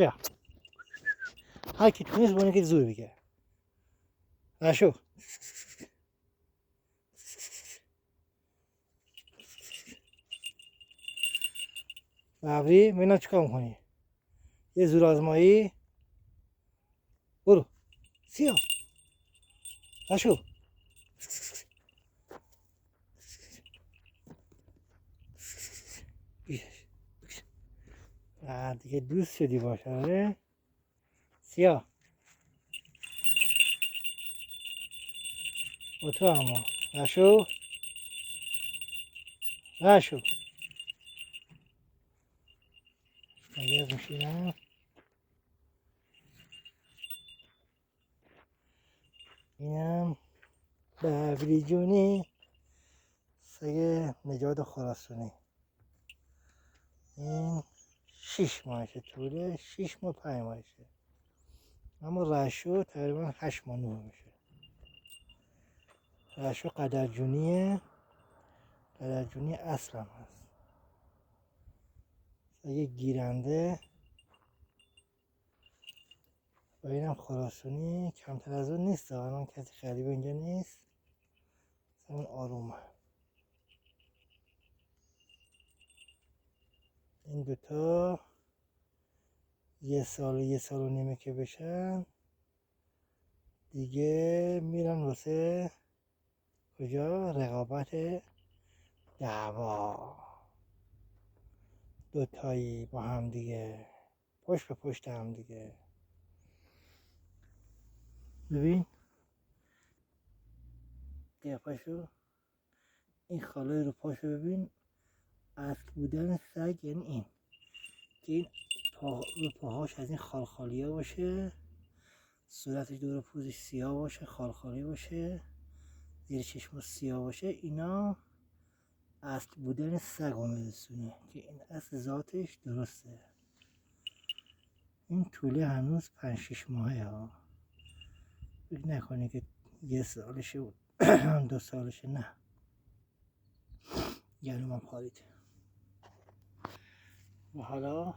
بیا. هر کی تونست بونه که زور بگه. نشو. ببری ببینم چیکار میکنی. یه زور آزمایی. برو. سیاه. نشو. دیگه دوست شدی باشه آره. سیاه. با تو اما. نشو. نشو. مگه میشینم. اینم ببری جونی سگ نجات خراسانی. این 6 ماهشه طوله 6 ماه 5 ماهشه. اما رشو تقریبا 8 ماه 9 میشه. رشو قدرجونیه. قدرجونی اصلا هست. سگ گیرنده. و اینم خراسانی کمتر از اون نیست. الان کسی خریب اینجا نیست. اون آرومه. این دوتا یه سال و نیمه که بشن دیگه میرن واسه کجا؟ رقابت دعوا. دوتایی با هم دیگه پشت به پشت هم دیگه. ببین قیافشو. این خاله رو پاشو ببین. اصل بودن سگ یعنی این که این رو پاهاش از این خالخالی ها باشه. صورتش دور پوزش سیاه باشه. خالخالی باشه. زیر چشم سیاه باشه. اینا اصل بودن سگ رو میرسونه که این اصل ذاتش درسته. این طوله هنوز 5-6 ماهه ها. فکر نکنی که 1 سالشه و 2 سالشه. نه گلومم پارید. و حالا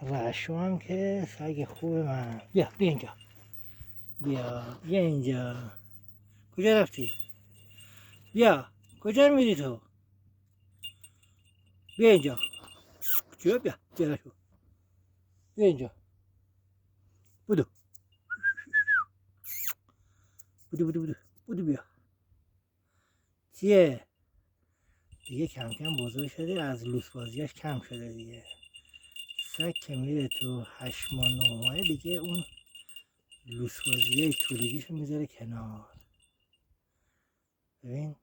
رعشو هم که سگ خوب من. بیا اینجا. بیا اینجا. کجا رفتی؟ بیا کجا میری تو؟ بیا اینجا. کجا؟ بیا رعشو. بیا اینجا. بودو بیا. چیه؟ دیگه کم کم بزرگ شده. از لوس بازیاش کم شده دیگه. سگ که میره تو 8 ماه 9 ماه دیگه اون لوس بازیای طولگیشو میذاره کنار. ببین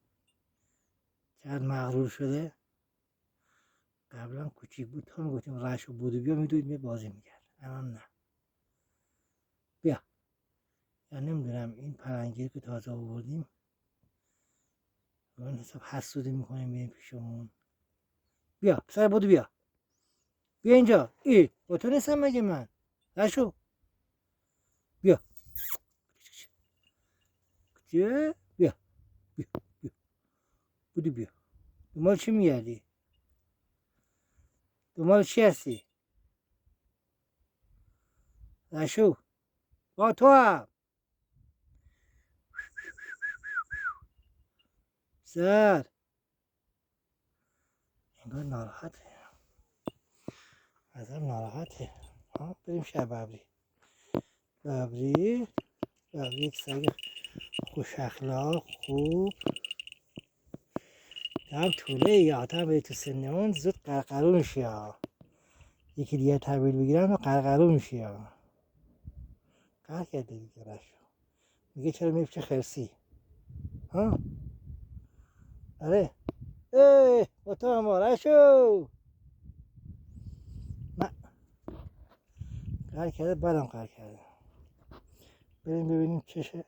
چقدر مغرور شده. قبلا کوچیک بود تا میگفتیم رشو بودو بیا میدوید می بازی میکرد. الان نه. بیا. یا نمیدونم این پلنگیر که تازه آوردیم اون حساب حسودی میکنیم بریم پیشمون. بیا پسر بودو بیا. بیا اینجا. با تو نیستم مگه من. رشو. بیا. چیه؟ بیا. بودو بیا. دنبال چی میگردی؟ دنبال چی هستی؟ رشو. با تو هم. سر. انگار ناراحته. ازم ناراحته. بریم شب ببری یک سگ خوش اخلاق خوب. هم طوله یا تا به تو سن اون زود قرقرو میشی ها. یکی دیگه تحویل بگیرم و قرقرو میشی ها. قهر کرده دیگه رشو. میگه چرا میپچه خرسی ها. آره با تو هم رشو. نه قهر کرده بعدم قهر کرده. بریم ببینیم چشه.